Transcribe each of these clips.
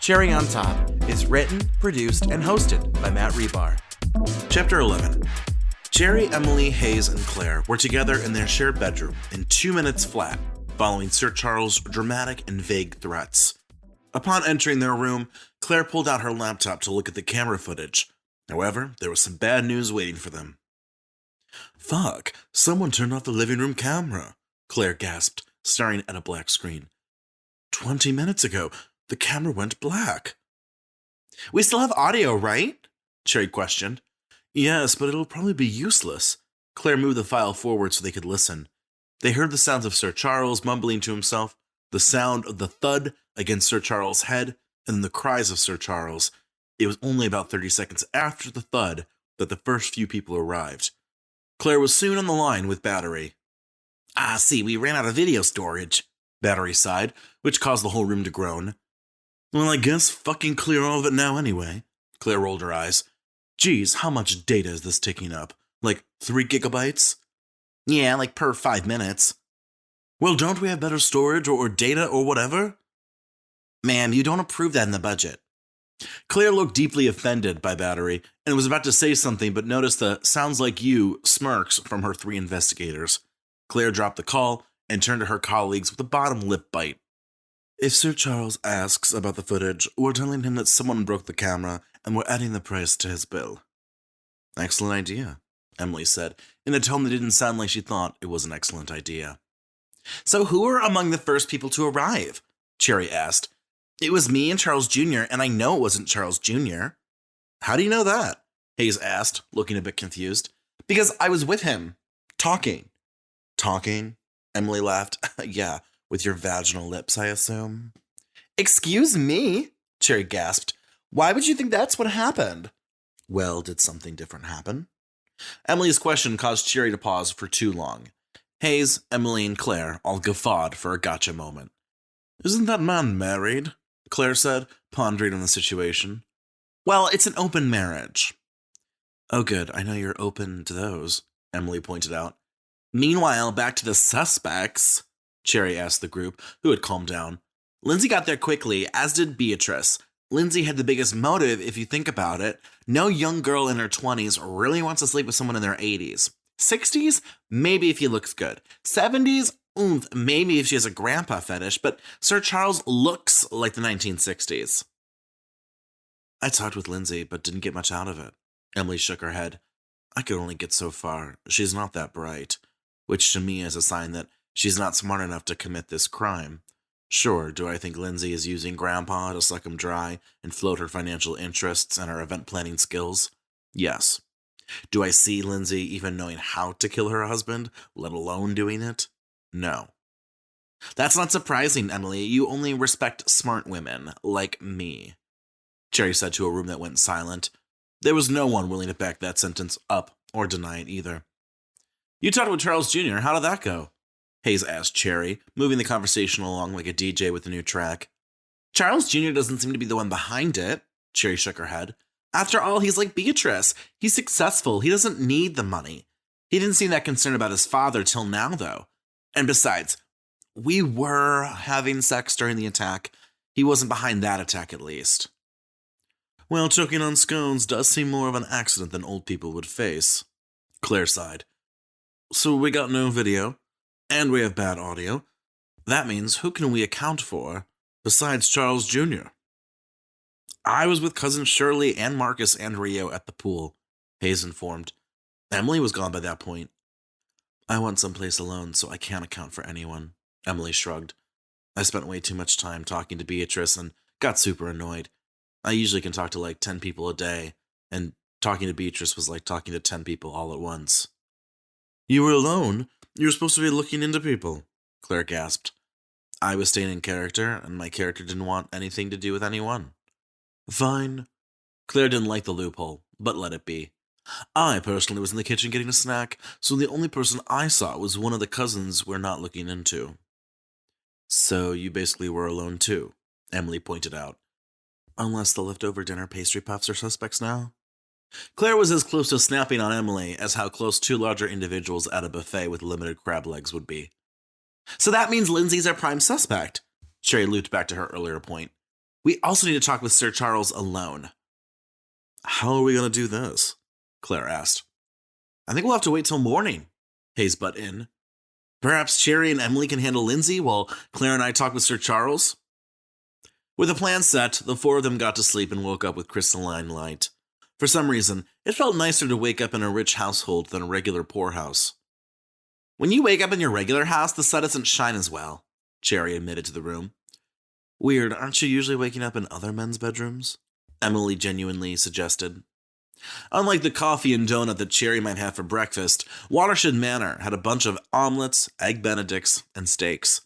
Cherry on Top is written, produced, and hosted by Matt Rebar. Chapter 11. Cherry, Emily, Hayes, and Claire were together in their shared bedroom in 2 minutes flat, following Sir Charles' dramatic and vague threats. Upon entering their room, Claire pulled out her laptop to look at the camera footage. However, there was some bad news waiting for them. "Fuck, someone turned off the living room camera," Claire gasped, staring at a black screen. 20 minutes ago, the camera went black. "We still have audio, right?" Cherry questioned. "Yes, but it'll probably be useless." Claire moved the file forward so they could listen. They heard the sounds of Sir Charles mumbling to himself, the sound of the thud against Sir Charles' head, and then the cries of Sir Charles. It was only about 30 seconds after the thud that the first few people arrived. Claire was soon on the line with Battery. See, we ran out of video storage," Battery sighed, which caused the whole room to groan. "Well, I guess fucking clear all of it now anyway." Claire rolled her eyes. "Geez, how much data is this taking up? Like 3 gigabytes? "Yeah, like per 5 minutes. "Well, don't we have better storage or data or whatever?" "Ma'am, you don't approve that in the budget." Claire looked deeply offended by Battery and was about to say something but noticed the "sounds like you" smirks from her 3 investigators. Claire dropped the call and turned to her colleagues with a bottom lip bite. "If Sir Charles asks about the footage, we're telling him that someone broke the camera and we're adding the price to his bill." "Excellent idea," Emily said, in a tone that didn't sound like she thought it was an excellent idea. "So who were among the first people to arrive?" Cherry asked. "It was me and Charles Jr., and I know it wasn't Charles Jr. "How do you know that?" Hayes asked, looking a bit confused. "Because I was with him, talking." "Talking?" Emily laughed. "Yeah, with your vaginal lips, I assume." "Excuse me?" Cherry gasped. "Why would you think that's what happened?" "Well, did something different happen?" Emily's question caused Cherry to pause for too long. Hayes, Emily, and Claire all guffawed for a gotcha moment. "Isn't that man married?" Claire said, pondering on the situation. "Well, it's an open marriage." "Oh, good. I know you're open to those," Emily pointed out. "Meanwhile, back to the suspects," Cherry asked the group, who had calmed down. "Lindsay got there quickly, as did Beatrice. Lindsay had the biggest motive, if you think about it. No young girl in her 20s really wants to sleep with someone in their 80s. 60s? Maybe if he looks good. 70s? Maybe if she has a grandpa fetish, but Sir Charles looks like the 1960s. "I talked with Lindsay, but didn't get much out of it." Emily shook her head. "I could only get so far. She's not that bright, which to me is a sign that she's not smart enough to commit this crime. Sure, do I think Lindsay is using Grandpa to suck him dry and float her financial interests and her event planning skills? Yes. Do I see Lindsay even knowing how to kill her husband, let alone doing it? No." "That's not surprising, Emily. You only respect smart women, like me," Cherry said to a room that went silent. There was no one willing to back that sentence up or deny it either. "You talked with Charles Jr. How did that go?" Hayes asked Cherry, moving the conversation along like a DJ with a new track. "Charles Jr. doesn't seem to be the one behind it." Cherry shook her head. "After all, he's like Beatrice. He's successful. He doesn't need the money. He didn't seem that concerned about his father till now, though. And besides, we were having sex during the attack. He wasn't behind that attack, at least." "Well, choking on scones does seem more of an accident than old people would face." Claire sighed. "So we got no video, and we have bad audio. That means who can we account for besides Charles Jr.? "I was with Cousin Shirley and Marcus and Rio at the pool," Hayes informed. Emily was gone by that point. "I went someplace alone, so I can't account for anyone," Emily shrugged. "I spent way too much time talking to Beatrice and got super annoyed. I usually can talk to like 10 people a day, and talking to Beatrice was like talking to 10 people all at once." "You were alone? You were supposed to be looking into people," Claire gasped. "I was staying in character, and my character didn't want anything to do with anyone." "Fine." Claire didn't like the loophole, but let it be. "I personally was in the kitchen getting a snack, so the only person I saw was one of the cousins we're not looking into." "So you basically were alone too," Emily pointed out. "Unless the leftover dinner pastry puffs are suspects now." Claire was as close to snapping on Emily as how close 2 larger individuals at a buffet with limited crab legs would be. "So that means Lindsay's our prime suspect." Cherry looped back to her earlier point. We also need to talk with Sir Charles alone. How are we going to do this? Claire asked. I think we'll have to wait till morning, Hayes butt in. Perhaps Cherry and Emily can handle Lindsay while Claire and I talk with Sir Charles? With a plan set, the four of them got to sleep and woke up with crystalline light. For some reason, it felt nicer to wake up in a rich household than a regular poor house. When you wake up in your regular house, the sun doesn't shine as well, Cherry admitted to the room. Weird, aren't you usually waking up in other men's bedrooms? Emily genuinely suggested. Unlike the coffee and donut that Cherry might have for breakfast, Watershed Manor had a bunch of omelets, egg benedicts, and steaks.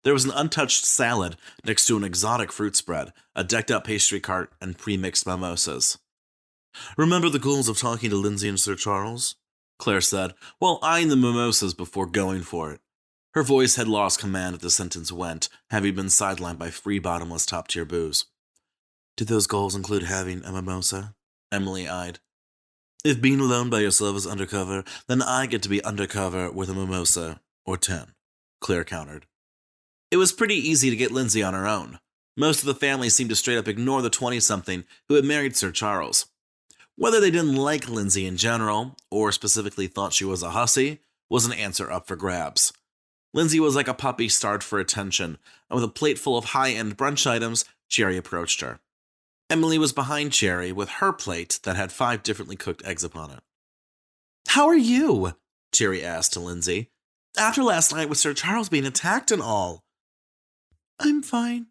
There was an untouched salad next to an exotic fruit spread, a decked-out pastry cart, and pre-mixed mimosas. Remember the goals of talking to Lindsay and Sir Charles? Claire said, while eyeing the mimosas before going for it. Her voice had lost command as the sentence went, having been sidelined by free bottomless top-tier booze. Did those goals include having a mimosa? Emily eyed. If being alone by yourself is undercover, then I get to be undercover with a mimosa, or 10, Claire countered. It was pretty easy to get Lindsay on her own. Most of the family seemed to straight up ignore the 20-something who had married Sir Charles. Whether they didn't like Lindsay in general, or specifically thought she was a hussy, was an answer up for grabs. Lindsay was like a puppy starved for attention, and with a plate full of high-end brunch items, Cherry approached her. Emily was behind Cherry with her plate that had 5 differently cooked eggs upon it. "How are you?" Cherry asked to Lindsay. "After last night with Sir Charles being attacked and all." "I'm fine."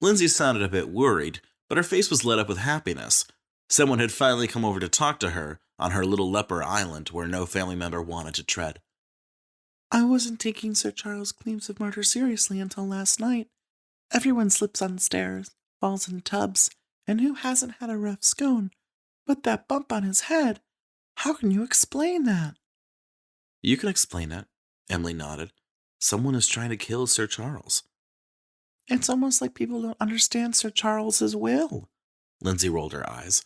Lindsay sounded a bit worried, but her face was lit up with happiness. Someone had finally come over to talk to her on her little leper island where no family member wanted to tread. "I wasn't taking Sir Charles' claims of murder seriously until last night. Everyone slips on stairs, falls in tubs, and who hasn't had a rough scone? But that bump on his head, how can you explain that?" "You can explain it," Emily nodded. "Someone is trying to kill Sir Charles." "It's almost like people don't understand Sir Charles's will." Lindsay rolled her eyes.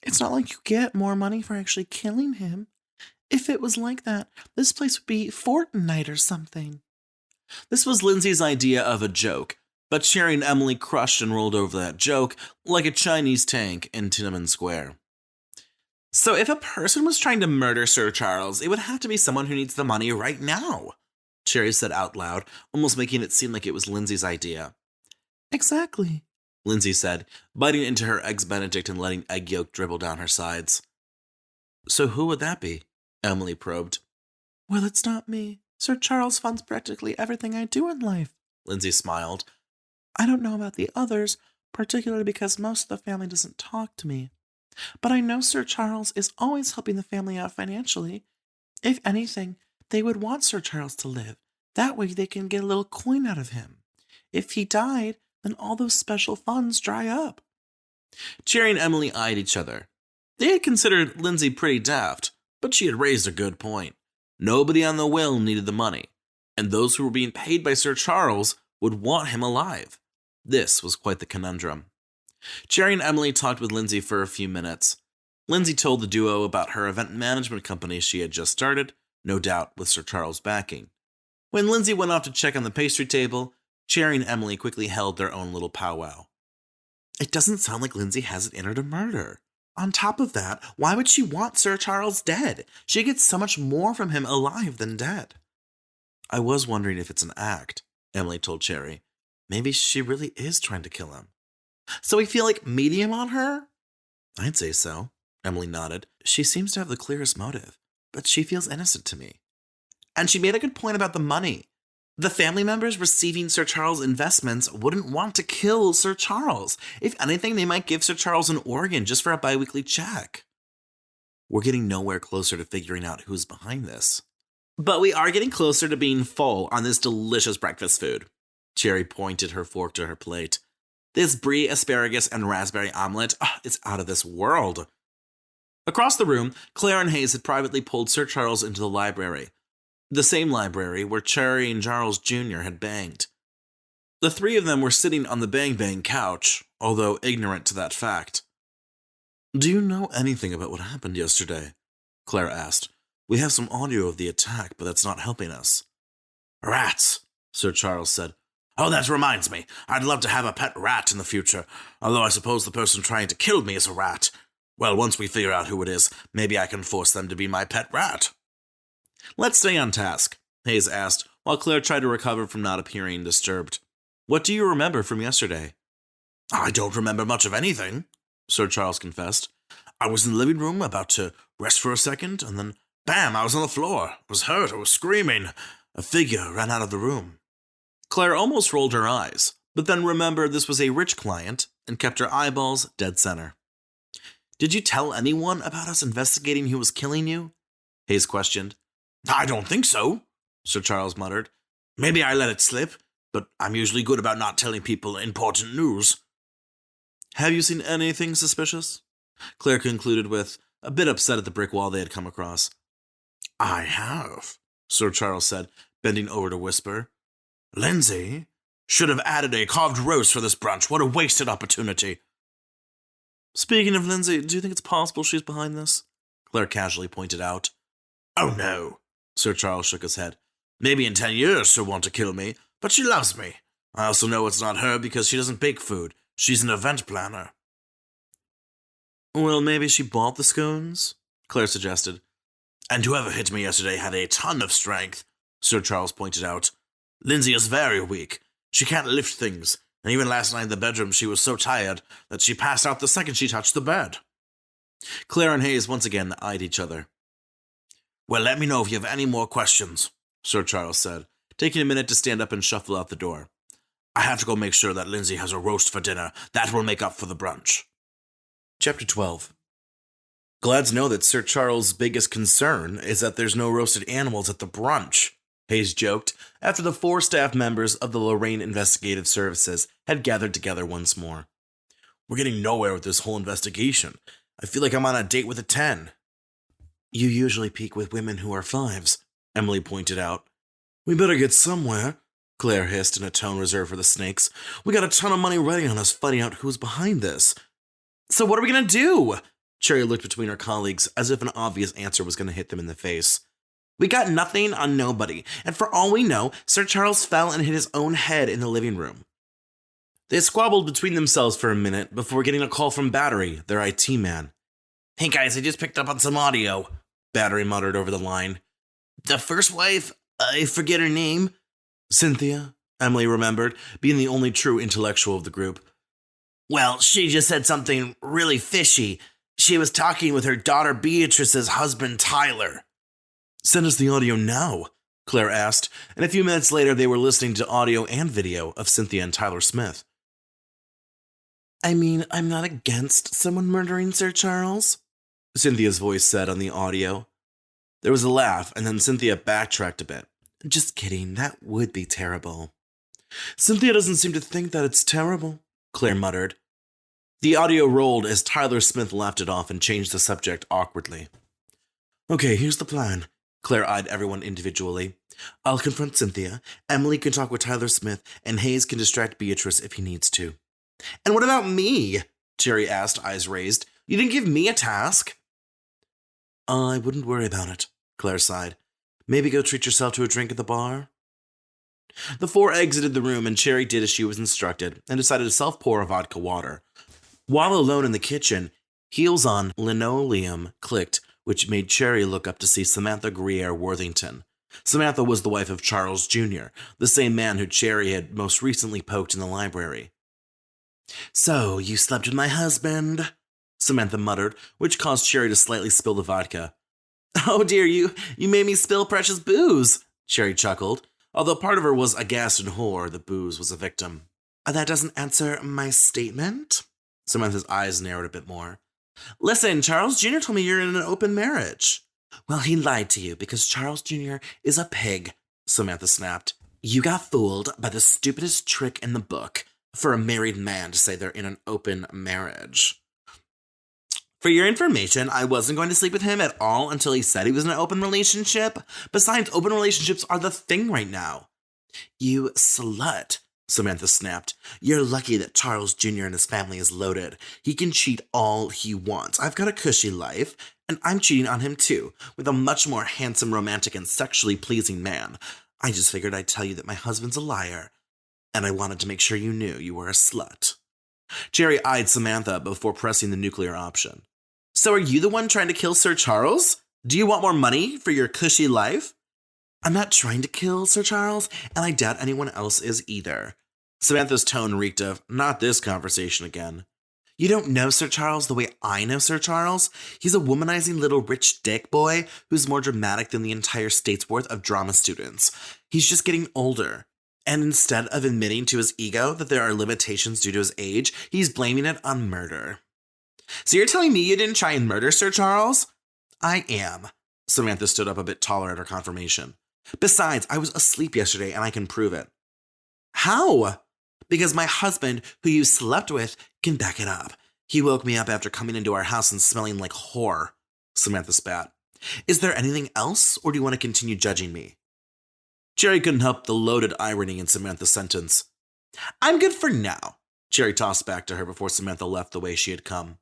"It's not like you get more money for actually killing him. If it was like that, this place would be Fortnite or something." This was Lindsay's idea of a joke, but Cherry and Emily crushed and rolled over that joke like a Chinese tank in Tiananmen Square. "So if a person was trying to murder Sir Charles, it would have to be someone who needs the money right now," Cherry said out loud, almost making it seem like it was Lindsay's idea. "Exactly," Lindsay said, biting into her eggs benedict and letting egg yolk dribble down her sides. "So who would that be?" Emily probed. "Well, it's not me. Sir Charles funds practically everything I do in life." Lindsay smiled. "I don't know about the others, particularly because most of the family doesn't talk to me. But I know Sir Charles is always helping the family out financially. If anything, they would want Sir Charles to live. That way they can get a little coin out of him. If he died, then all those special funds dry up." Cherry and Emily eyed each other. They had considered Lindsay pretty daft, but she had raised a good point. Nobody on the will needed the money, and those who were being paid by Sir Charles would want him alive. This was quite the conundrum. Cherry and Emily talked with Lindsay for a few minutes. Lindsay told the duo about her event management company she had just started, no doubt with Sir Charles' backing. When Lindsay went off to check on the pastry table, Cherry and Emily quickly held their own little powwow. "It doesn't sound like Lindsay has it in her to murder. On top of that, why would she want Sir Charles dead? She gets so much more from him alive than dead." "I was wondering if it's an act," Emily told Cherry. "Maybe she really is trying to kill him." "So we feel like medium on her?" "I'd say so," Emily nodded. "She seems to have the clearest motive, but she feels innocent to me." And she made a good point about the money. The family members receiving Sir Charles' investments wouldn't want to kill Sir Charles. If anything, they might give Sir Charles an organ just for a biweekly check. We're getting nowhere closer to figuring out who's behind this. But we are getting closer to being full on this delicious breakfast food. Cherry pointed her fork to her plate. This brie, asparagus, and raspberry omelet, it's out of this world. Across the room, Claire and Hayes had privately pulled Sir Charles into the library. The same library where Cherry and Charles Jr. had banged. The three of them were sitting on the bang-bang couch, although ignorant to that fact. "Do you know anything about what happened yesterday?" Claire asked. "We have some audio of the attack, but that's not helping us." "Rats," Sir Charles said. Oh, that reminds me. I'd love to have a pet rat in the future, although I suppose the person trying to kill me is a rat. Well, once we figure out who it is, maybe I can force them to be my pet rat. Let's stay on task, Hayes asked, while Claire tried to recover from not appearing disturbed. What do you remember from yesterday? I don't remember much of anything, Sir Charles confessed. I was in the living room about to rest for a second, and then, bam, I was on the floor. I was hurt, I was screaming. A figure ran out of the room. Claire almost rolled her eyes, but then remembered this was a rich client and kept her eyeballs dead center. Did you tell anyone about us investigating who was killing you? Hayes questioned. I don't think so, Sir Charles muttered. Maybe I let it slip, but I'm usually good about not telling people important news. Have you seen anything suspicious? Claire concluded with, a bit upset at the brick wall they had come across. I have, Sir Charles said, bending over to whisper. Lindsay should have added a carved roast for this brunch. What a wasted opportunity. Speaking of Lindsay, do you think it's possible she's behind this? Claire casually pointed out. Oh no, Sir Charles shook his head. Maybe in 10 years she'll want to kill me, but she loves me. I also know it's not her because she doesn't bake food. She's an event planner. Well, maybe she bought the scones? Claire suggested. And whoever hit me yesterday had a ton of strength, Sir Charles pointed out. Lindsay is very weak. She can't lift things, and even last night in the bedroom she was so tired that she passed out the second she touched the bed. Claire and Hayes once again eyed each other. Well, let me know if you have any more questions, Sir Charles said, taking a minute to stand up and shuffle out the door. I have to go make sure that Lindsay has a roast for dinner. That will make up for the brunch. Chapter 12. Glad to know that Sir Charles' biggest concern is that there's no roasted animals at the brunch, Hayes joked, after the 4 staff members of the Lorraine Investigative Services had gathered together once more. We're getting nowhere with this whole investigation. I feel like I'm on a date with a 10. You usually peek with women who are 5s, Emily pointed out. We better get somewhere, Claire hissed in a tone reserved for the snakes. We got a ton of money riding on us fighting out who's behind this. So what are we going to do? Cherry looked between her colleagues as if an obvious answer was going to hit them in the face. We got nothing on nobody, and for all we know, Sir Charles fell and hit his own head in the living room. They squabbled between themselves for a minute before getting a call from Battery, their IT man. Hey guys, I just picked up on some audio, Battery muttered over the line. The first wife, I forget her name. Cynthia, Emily remembered, being the only true intellectual of the group. Well, she just said something really fishy. She was talking with her daughter Beatrice's husband, Tyler. Send us the audio now, Claire asked, and a few minutes later they were listening to audio and video of Cynthia and Tyler Smith. I mean, I'm not against someone murdering Sir Charles, Cynthia's voice said on the audio. There was a laugh, and then Cynthia backtracked a bit. Just kidding, that would be terrible. Cynthia doesn't seem to think that it's terrible, Claire muttered. The audio rolled as Tyler Smith laughed it off and changed the subject awkwardly. Okay, here's the plan. Claire eyed everyone individually. I'll confront Cynthia, Emily can talk with Tyler Smith, and Hayes can distract Beatrice if he needs to. And what about me? Cherry asked, eyes raised. You didn't give me a task. I wouldn't worry about it, Claire sighed. Maybe go treat yourself to a drink at the bar? The 4 exited the room, and Cherry did as she was instructed and decided to self-pour a vodka water. While alone in the kitchen, heels on linoleum clicked, which made Cherry look up to see Samantha Gruyere Worthington. Samantha was the wife of Charles Jr., the same man who Cherry had most recently poked in the library. So, you slept with my husband? Samantha muttered, which caused Cherry to slightly spill the vodka. Oh dear, you made me spill precious booze, Cherry chuckled. Although part of her was aghast in horror, the booze was a victim. That doesn't answer my statement? Samantha's eyes narrowed a bit more. Listen, Charles Jr. told me you're in an open marriage. Well, he lied to you because Charles Jr. is a pig, Samantha snapped. You got fooled by the stupidest trick in the book for a married man to say they're in an open marriage. For your information, I wasn't going to sleep with him at all until he said he was in an open relationship. Besides, open relationships are the thing right now. You slut, Samantha snapped. You're lucky that Charles Jr. and his family is loaded. He can cheat all he wants. I've got a cushy life, and I'm cheating on him too, with a much more handsome, romantic, and sexually pleasing man. I just figured I'd tell you that my husband's a liar. and I wanted to make sure you knew you were a slut. Jerry eyed Samantha before pressing the nuclear option. So are you the one trying to kill Sir Charles? Do you want more money for your cushy life? I'm not trying to kill Sir Charles, and I doubt anyone else is either. Samantha's tone reeked of, not this conversation again. You don't know Sir Charles the way I know Sir Charles. He's a womanizing little rich dick boy who's more dramatic than the entire state's worth of drama students. He's just getting older. And instead of admitting to his ego that there are limitations due to his age, he's blaming it on murder. So you're telling me you didn't try and murder Sir Charles? I am. Samantha stood up a bit taller at her confirmation. Besides, I was asleep yesterday and I can prove it. How? Because my husband, who you slept with, can back it up. He woke me up after coming into our house and smelling like whore. Samantha spat. Is there anything else, or do you want to continue judging me? Jerry couldn't help the loaded irony in Samantha's sentence. I'm good for now. Jerry tossed back to her before Samantha left the way she had come.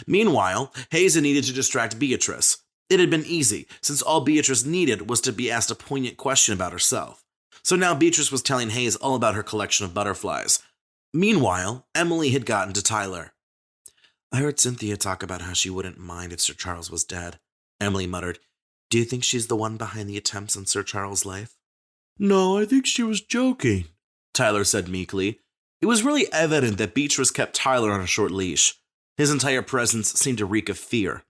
Meanwhile, Hayes had needed to distract Beatrice. It had been easy, since all Beatrice needed was to be asked a poignant question about herself. So now Beatrice was telling Hayes all about her collection of butterflies. Meanwhile, Emily had gotten to Tyler. I heard Cynthia talk about how she wouldn't mind if Sir Charles was dead. Emily muttered, Do you think she's the one behind the attempts on Sir Charles' life? No, I think she was joking, Tyler said meekly. It was really evident that Beatrice kept Tyler on a short leash. His entire presence seemed to reek of fear.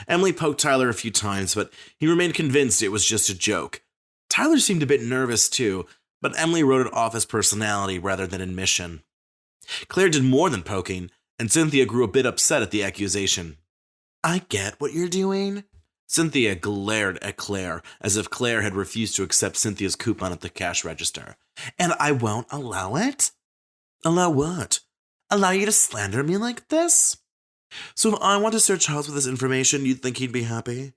Emily poked Tyler a few times, but he remained convinced it was just a joke. Tyler seemed a bit nervous too, but Emily wrote it off as personality rather than admission. Claire did more than poking, and Cynthia grew a bit upset at the accusation. I get what you're doing. Cynthia glared at Claire, as if Claire had refused to accept Cynthia's coupon at the cash register. And I won't allow it? Allow what? Allow you to slander me like this? So if I want to search Charles with this information, you'd think he'd be happy?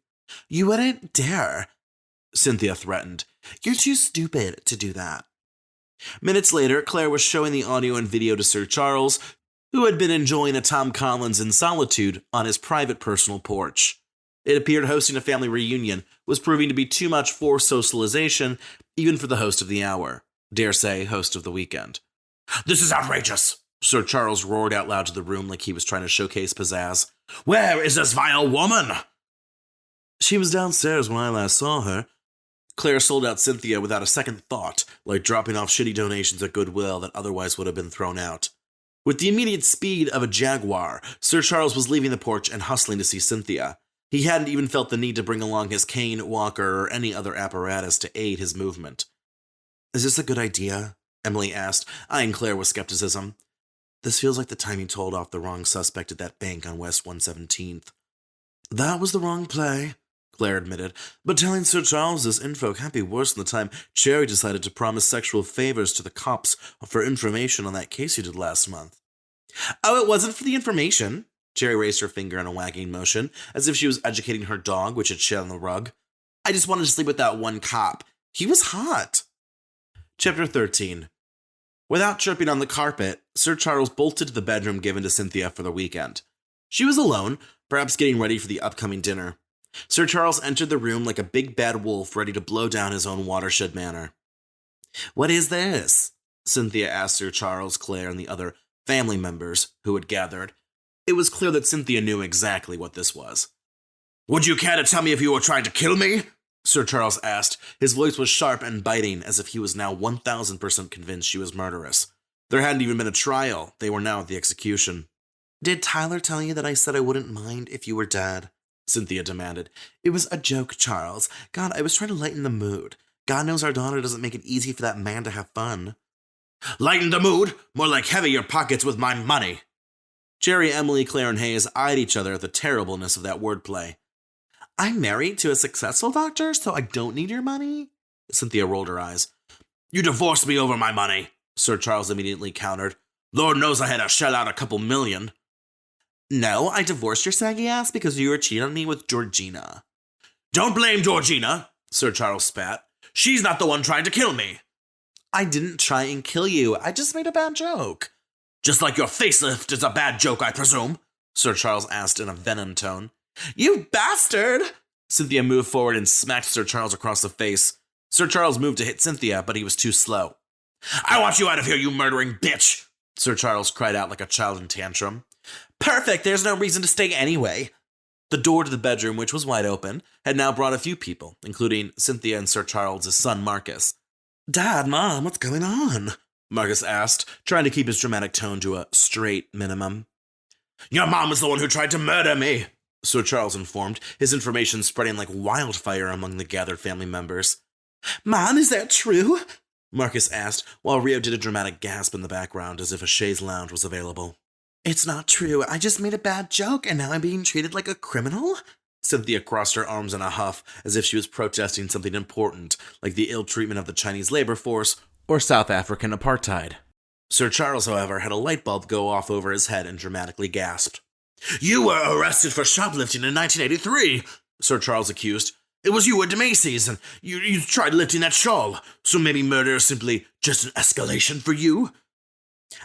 You wouldn't dare, Cynthia threatened. You're too stupid to do that. Minutes later, Claire was showing the audio and video to Sir Charles, who had been enjoying a Tom Collins in solitude on his private personal porch. It appeared hosting a family reunion was proving to be too much for socialization, even for the host of the hour. Dare say, host of the weekend. This is outrageous, Sir Charles roared out loud to the room like he was trying to showcase pizzazz. Where is this vile woman? She was downstairs when I last saw her. Claire sold out Cynthia without a second thought, like dropping off shitty donations at Goodwill that otherwise would have been thrown out. With the immediate speed of a jaguar, Sir Charles was leaving the porch and hustling to see Cynthia. He hadn't even felt the need to bring along his cane, walker, or any other apparatus to aid his movement. Is this a good idea? Emily asked, eyeing Claire with skepticism. This feels like the time you told off the wrong suspect at that bank on West 117th. That was the wrong play, Claire admitted, but telling Sir Charles this info can't be worse than the time Cherry decided to promise sexual favors to the cops for information on that case you did last month. Oh, it wasn't for the information. Cherry raised her finger in a wagging motion, as if she was educating her dog, which had shed on the rug. I just wanted to sleep with that one cop. He was hot. Chapter 13. Without tripping on the carpet, Sir Charles bolted to the bedroom given to Cynthia for the weekend. She was alone, perhaps getting ready for the upcoming dinner. Sir Charles entered the room like a big bad wolf ready to blow down his own watershed manor. What is this? Cynthia asked Sir Charles, Claire, and the other family members who had gathered. It was clear that Cynthia knew exactly what this was. Would you care to tell me if you were trying to kill me? Sir Charles asked. His voice was sharp and biting, as if he was now 1,000% convinced she was murderous. There hadn't even been a trial. They were now at the execution. Did Tyler tell you that I said I wouldn't mind if you were dead? Cynthia demanded. It was a joke, Charles. God, I was trying to lighten the mood. God knows our daughter doesn't make it easy for that man to have fun. Lighten the mood? More like heavy your pockets with my money. Jerry, Emily, Claire, and Hayes eyed each other at the terribleness of that wordplay. I'm married to a successful doctor, so I don't need your money? Cynthia rolled her eyes. You divorced me over my money, Sir Charles immediately countered. Lord knows I had to shell out a couple million. No, I divorced your saggy ass because you were cheating on me with Georgina. Don't blame Georgina, Sir Charles spat. She's not the one trying to kill me. I didn't try and kill you. I just made a bad joke. Just like your facelift is a bad joke, I presume, Sir Charles asked in a venom tone. You bastard! Cynthia moved forward and smacked Sir Charles across the face. Sir Charles moved to hit Cynthia, but he was too slow. I want you out of here, you murdering bitch! Sir Charles cried out like a child in tantrum. Perfect, there's no reason to stay anyway. The door to the bedroom, which was wide open, had now brought a few people, including Cynthia and Sir Charles's son Marcus. Dad, Mom, what's going on? Marcus asked, trying to keep his dramatic tone to a straight minimum. Your mom is the one who tried to murder me, Sir Charles informed, his information spreading like wildfire among the gathered family members. Mom, is that true? Marcus asked, while Rio did a dramatic gasp in the background as if a chaise lounge was available. It's not true. I just made a bad joke, and now I'm being treated like a criminal? Cynthia crossed her arms in a huff, as if she was protesting something important, like the ill treatment of the Chinese labor force or South African apartheid. Sir Charles, however, had a light bulb go off over his head and dramatically gasped. You were arrested for shoplifting in 1983, Sir Charles accused. It was you at Macy's, and you tried lifting that shawl, so maybe murder is simply just an escalation for you?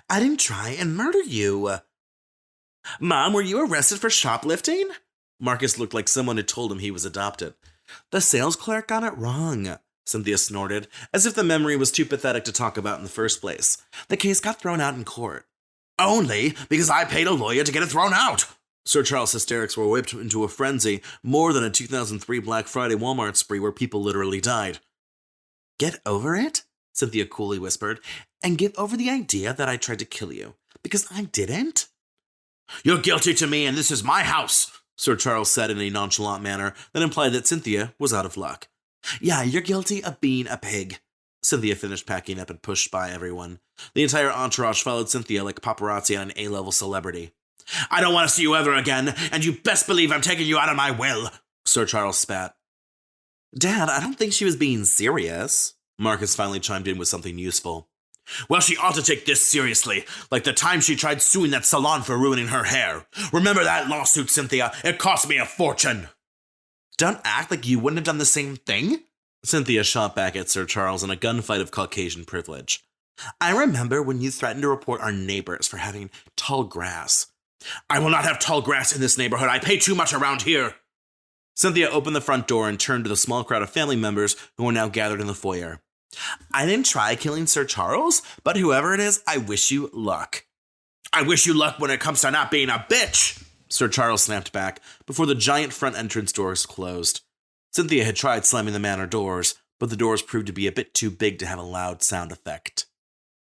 I didn't try and murder you. Mom, were you arrested for shoplifting? Marcus looked like someone had told him he was adopted. The sales clerk got it wrong, Cynthia snorted, as if the memory was too pathetic to talk about in the first place. The case got thrown out in court. Only because I paid a lawyer to get it thrown out. Sir Charles' hysterics were whipped into a frenzy, more than a 2003 Black Friday Walmart spree where people literally died. Get over it, Cynthia coolly whispered, and get over the idea that I tried to kill you, because I didn't. You're guilty to me, and this is my house, Sir Charles said in a nonchalant manner that implied that Cynthia was out of luck. Yeah, you're guilty of being a pig. Cynthia finished packing up and pushed by everyone. The entire entourage followed Cynthia like paparazzi on an A-level celebrity. I don't want to see you ever again, and you best believe I'm taking you out of my will, Sir Charles spat. Dad, I don't think she was being serious. Marcus finally chimed in with something useful. Well, she ought to take this seriously, like the time she tried suing that salon for ruining her hair. Remember that lawsuit, Cynthia? It cost me a fortune. Don't act like you wouldn't have done the same thing, Cynthia shot back at Sir Charles in a gunfight of Caucasian privilege. I remember when you threatened to report our neighbors for having tall grass. I will not have tall grass in this neighborhood. I pay too much around here. Cynthia opened the front door and turned to the small crowd of family members who were now gathered in the foyer. I didn't try killing Sir Charles, but whoever it is, I wish you luck. I wish you luck when it comes to not being a bitch, Sir Charles snapped back before the giant front entrance doors closed. Cynthia had tried slamming the manor doors, but the doors proved to be a bit too big to have a loud sound effect.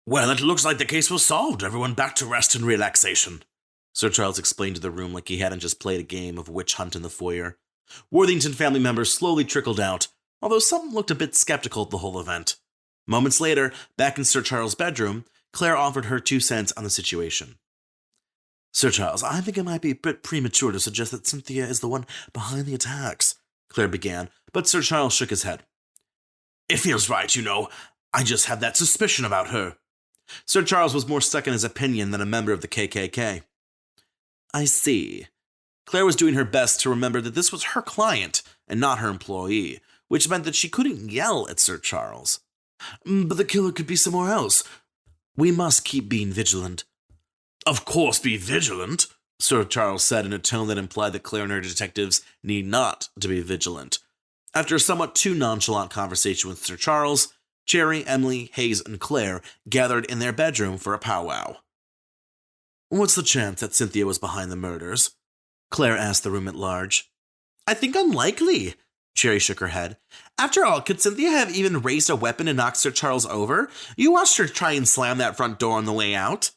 Well, it looks like the case was solved. Everyone back to rest and relaxation, Sir Charles explained to the room like he hadn't just played a game of witch hunt in the foyer. Worthington family members slowly trickled out, although some looked a bit skeptical of the whole event. Moments later, back in Sir Charles' bedroom, Claire offered her 2 cents on the situation. Sir Charles, I think it might be a bit premature to suggest that Cynthia is the one behind the attacks, Claire began, but Sir Charles shook his head. It feels right, you know. I just have that suspicion about her. Sir Charles was more stuck in his opinion than a member of the KKK. I see. Claire was doing her best to remember that this was her client and not her employee, which meant that she couldn't yell at Sir Charles. But the killer could be somewhere else. We must keep being vigilant. Of course, be vigilant, Sir Charles said in a tone that implied that Claire and her detectives need not to be vigilant. After a somewhat too nonchalant conversation with Sir Charles, Cherry, Emily, Hayes, and Claire gathered in their bedroom for a powwow. What's the chance that Cynthia was behind the murders? Claire asked the room at large. I think unlikely, Cherry shook her head. After all, could Cynthia have even raised a weapon to knock Sir Charles over? You watched her try and slam that front door on the way out.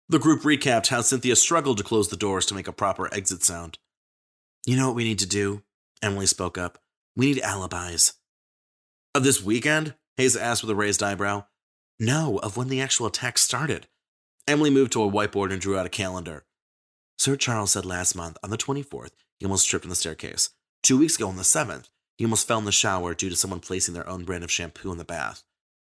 The group recapped how Cynthia struggled to close the doors to make a proper exit sound. You know what we need to do? Emily spoke up. We need alibis. Of this weekend? Hayes asked with a raised eyebrow. No, of when the actual attack started. Emily moved to a whiteboard and drew out a calendar. Sir Charles said last month, on the 24th, he almost tripped on the staircase. 2 weeks ago on the 7th, he almost fell in the shower due to someone placing their own brand of shampoo in the bath.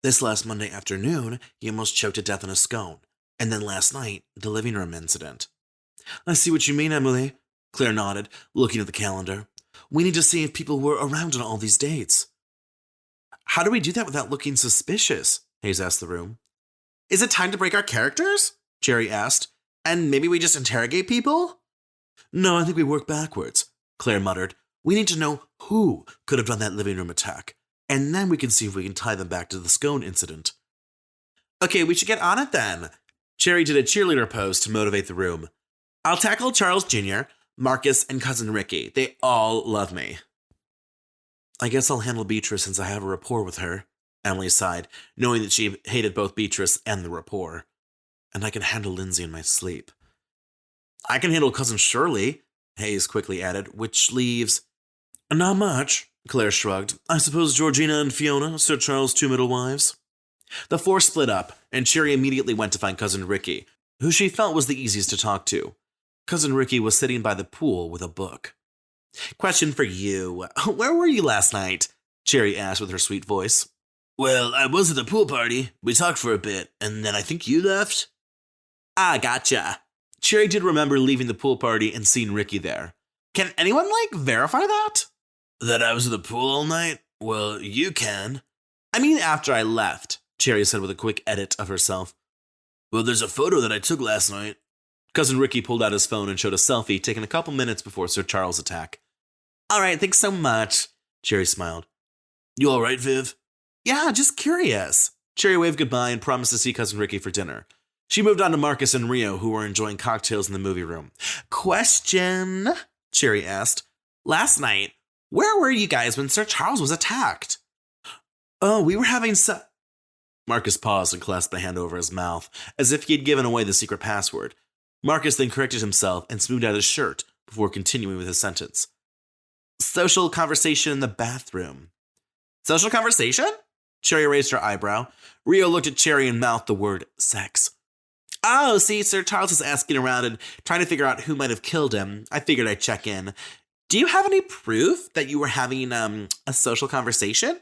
This last Monday afternoon, he almost choked to death on a scone. And then last night, the living room incident. I see what you mean, Emily, Claire nodded, looking at the calendar. We need to see if people were around on all these dates. How do we do that without looking suspicious? Hayes asked the room. Is it time to break our characters? Jerry asked. And maybe we just interrogate people? No, I think we work backwards, Claire muttered. We need to know who could have done that living room attack, and then we can see if we can tie them back to the scone incident. Okay, we should get on it then. Cherry did a cheerleader pose to motivate the room. I'll tackle Charles Jr., Marcus, and Cousin Ricky. They all love me. I guess I'll handle Beatrice since I have a rapport with her, Emily sighed, knowing that she hated both Beatrice and the rapport. And I can handle Lindsay in my sleep. I can handle Cousin Shirley, Hayes quickly added, which leaves... Not much, Claire shrugged. I suppose Georgina and Fiona, Sir Charles' two middle wives. The four split up, and Cherry immediately went to find Cousin Ricky, who she felt was the easiest to talk to. Cousin Ricky was sitting by the pool with a book. Question for you. Where were you last night? Cherry asked with her sweet voice. Well, I was at the pool party. We talked for a bit, and then I think you left? Ah, gotcha. Cherry did remember leaving the pool party and seeing Ricky there. Can anyone, verify that? That I was at the pool all night? Well, you can. I mean, after I left, Cherry said with a quick edit of herself. Well, there's a photo that I took last night. Cousin Ricky pulled out his phone and showed a selfie taken a couple minutes before Sir Charles' attack. All right, thanks so much, Cherry smiled. You all right, Viv? Yeah, just curious. Cherry waved goodbye and promised to see Cousin Ricky for dinner. She moved on to Marcus and Rio, who were enjoying cocktails in the movie room. Question, Cherry asked. Last night, where were you guys when Sir Charles was attacked? Oh, we were having Marcus paused and clasped a hand over his mouth, as if he had given away the secret password. Marcus then corrected himself and smoothed out his shirt before continuing with his sentence. Social conversation in the bathroom. Social conversation? Cherry raised her eyebrow. Rio looked at Cherry and mouthed the word sex. Oh, see, Sir Charles is asking around and trying to figure out who might have killed him. I figured I'd check in. Do you have any proof that you were having, a social conversation?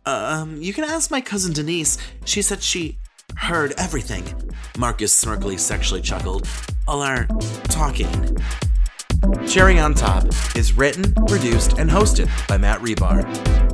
You can ask my cousin Denise. She said she heard everything. Marcus smirkily sexually chuckled. All our talking. Cherry on Top is written, produced, and hosted by Matt Rebar.